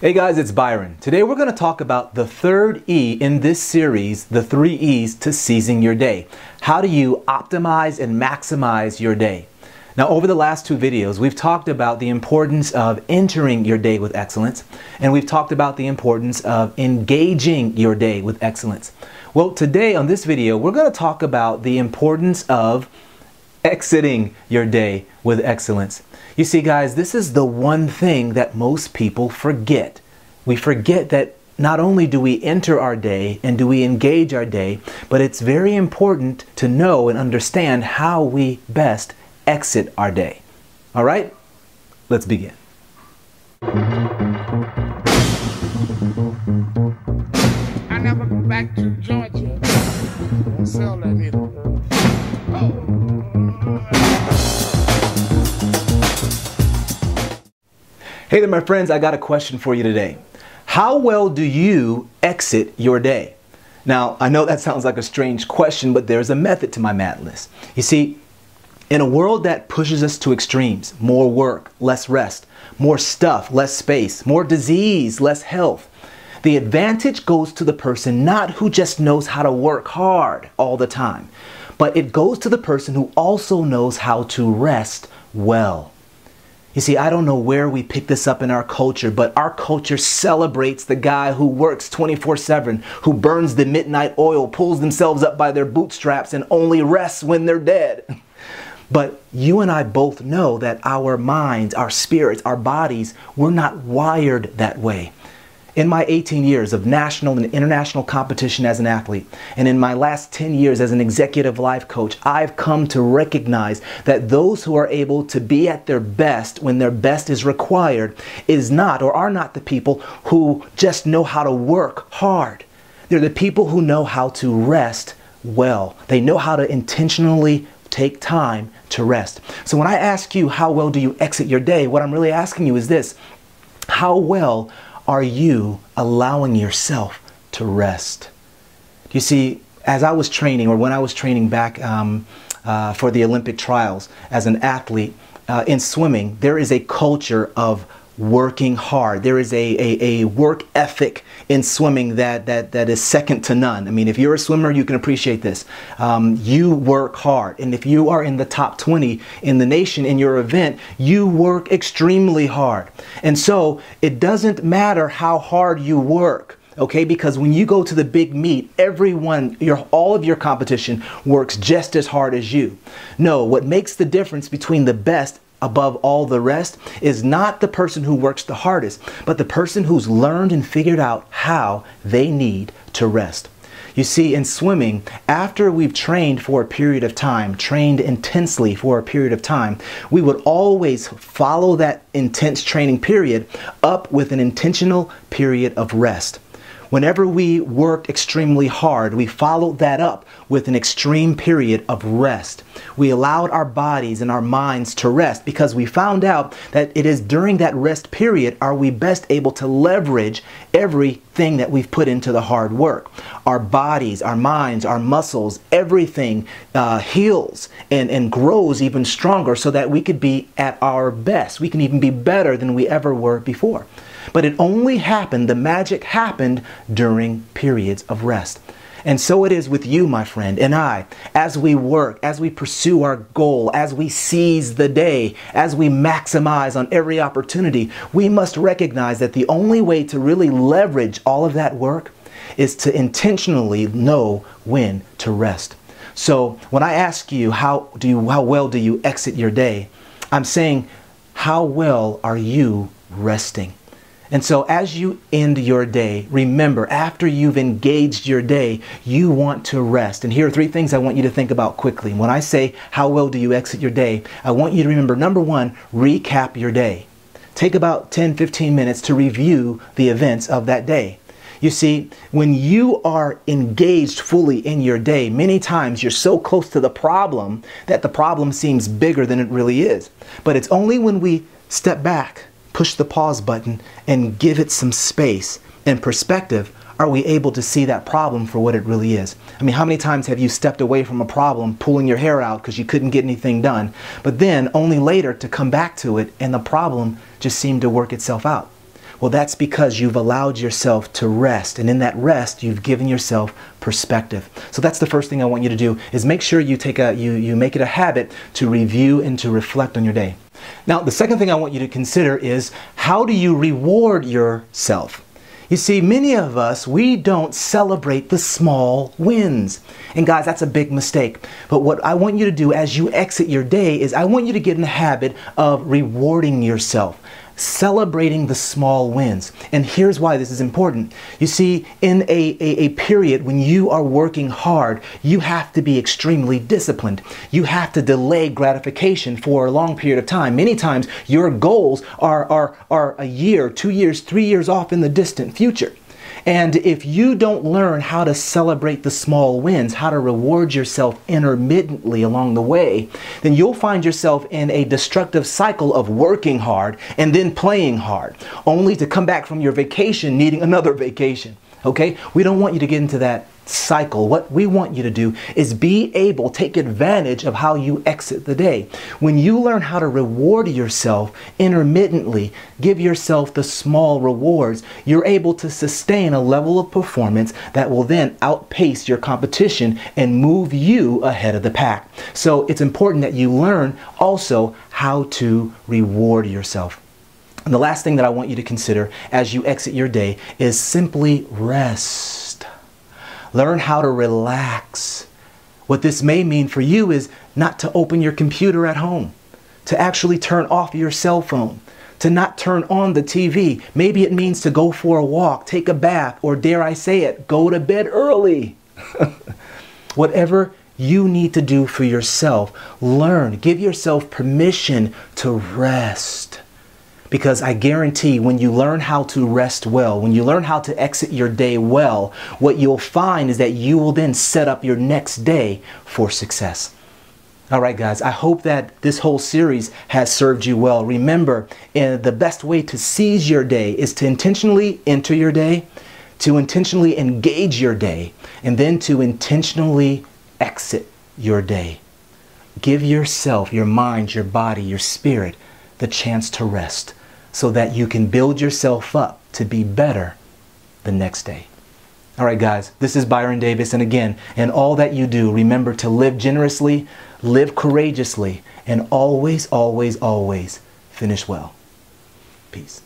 Hey guys, it's Byron. Today we're going to talk about the third E in this series, the 3 E's to seizing your day. How do you optimize and maximize your day? Now, over the last 2 videos, we've talked about the importance of entering your day with excellence, and we've talked about the importance of engaging your day with excellence. Well, today on this video, we're going to talk about the importance of exiting your day with excellence. You see, guys, this is the one thing that most people forget. We forget that not only do we enter our day and do we engage our day, but it's very important to know and understand how we best exit our day. All right, let's begin. I never go back to Georgia. Don't sell that either. Hey there, my friends, I got a question for you today. How well do you exit your day? Now, I know that sounds like a strange question, but there's a method to my madness. You see, in a world that pushes us to extremes, more work, less rest, more stuff, less space, more disease, less health, the advantage goes to the person not who just knows how to work hard all the time, but it goes to the person who also knows how to rest well. You see, I don't know where we pick this up in our culture, but our culture celebrates the guy who works 24/7, who burns the midnight oil, pulls themselves up by their bootstraps, and only rests when they're dead. But you and I both know that our minds, our spirits, our bodies, we're not wired that way. In my 18 years of national and international competition as an athlete, and in my last 10 years as an executive life coach, I've come to recognize that those who are able to be at their best when their best is required is not or are not the people who just know how to work hard. They're the people who know how to rest well. They know how to intentionally take time to rest. So when I ask you, how well do you exit your day? What I'm really asking you is this: how well are you allowing yourself to rest? You see, as I was training, or when I was training back for the Olympic trials as an athlete in swimming, there is a culture of working hard. There is a work ethic in swimming that is second to none. I mean, if you're a swimmer, you can appreciate this. You work hard. And if you are in the top 20 in the nation in your event, you work extremely hard. And so it doesn't matter how hard you work. Okay, because when you go to the big meet, all of your competition works just as hard as you. No, what makes the difference between the best above all the rest is not the person who works the hardest, but the person who's learned and figured out how they need to rest. You see, in swimming, after we've trained for a period of time, trained intensely for a period of time, we would always follow that intense training period up with an intentional period of rest. Whenever we worked extremely hard, we followed that up with an extreme period of rest. We allowed our bodies and our minds to rest because we found out that it is during that rest period are we best able to leverage everything that we've put into the hard work. Our bodies, our minds, our muscles, everything heals and grows even stronger so that we could be at our best. We can even be better than we ever were before. But it only happened, the magic happened during periods of rest. And so it is with you, my friend, and I, as we work, as we pursue our goal, as we seize the day, as we maximize on every opportunity, we must recognize that the only way to really leverage all of that work is to intentionally know when to rest. So when I ask you, how well do you exit your day? I'm saying, how well are you resting? And so as you end your day, remember, after you've engaged your day, you want to rest. And here are 3 things I want you to think about quickly. When I say, how well do you exit your day? I want you to remember, number 1, recap your day. Take about 10-15 minutes to review the events of that day. You see, when you are engaged fully in your day, many times you're so close to the problem that the problem seems bigger than it really is. But it's only when we step back, push the pause button, and give it some space and perspective, are we able to see that problem for what it really is. I mean, how many times have you stepped away from a problem, pulling your hair out because you couldn't get anything done, but then only later to come back to it and the problem just seemed to work itself out? Well, that's because you've allowed yourself to rest. And in that rest, you've given yourself perspective. So that's the first thing I want you to do, is make sure you make it a habit to review and to reflect on your day. Now, the second thing I want you to consider is, how do you reward yourself? You see, many of us, we don't celebrate the small wins. And guys, that's a big mistake. But what I want you to do as you exit your day is, I want you to get in the habit of rewarding yourself, celebrating the small wins. And here's why this is important. You see, in a period when you are working hard, you have to be extremely disciplined. You have to delay gratification for a long period of time. Many times your goals are a year, 2 years, 3 years off in the distant future. And if you don't learn how to celebrate the small wins, how to reward yourself intermittently along the way, then you'll find yourself in a destructive cycle of working hard and then playing hard, only to come back from your vacation needing another vacation. Okay? We don't want you to get into that cycle. What we want you to do is take advantage of how you exit the day. When you learn how to reward yourself intermittently, give yourself the small rewards, you're able to sustain a level of performance that will then outpace your competition and move you ahead of the pack. So it's important that you learn also how to reward yourself. And the last thing that I want you to consider as you exit your day is simply rest. Learn how to relax. What this may mean for you is not to open your computer at home, to actually turn off your cell phone, to not turn on the TV. Maybe it means to go for a walk, take a bath, or dare I say it, go to bed early. Whatever you need to do for yourself, learn, give yourself permission to rest. Because I guarantee when you learn how to rest well, when you learn how to exit your day well, what you'll find is that you will then set up your next day for success. All right, guys, I hope that this whole series has served you well. Remember, the best way to seize your day is to intentionally enter your day, to intentionally engage your day, and then to intentionally exit your day. Give yourself, your mind, your body, your spirit, the chance to rest so that you can build yourself up to be better the next day. All right, guys, this is Byron Davis. And again, in all that you do, remember to live generously, live courageously, and always, always, always finish well. Peace.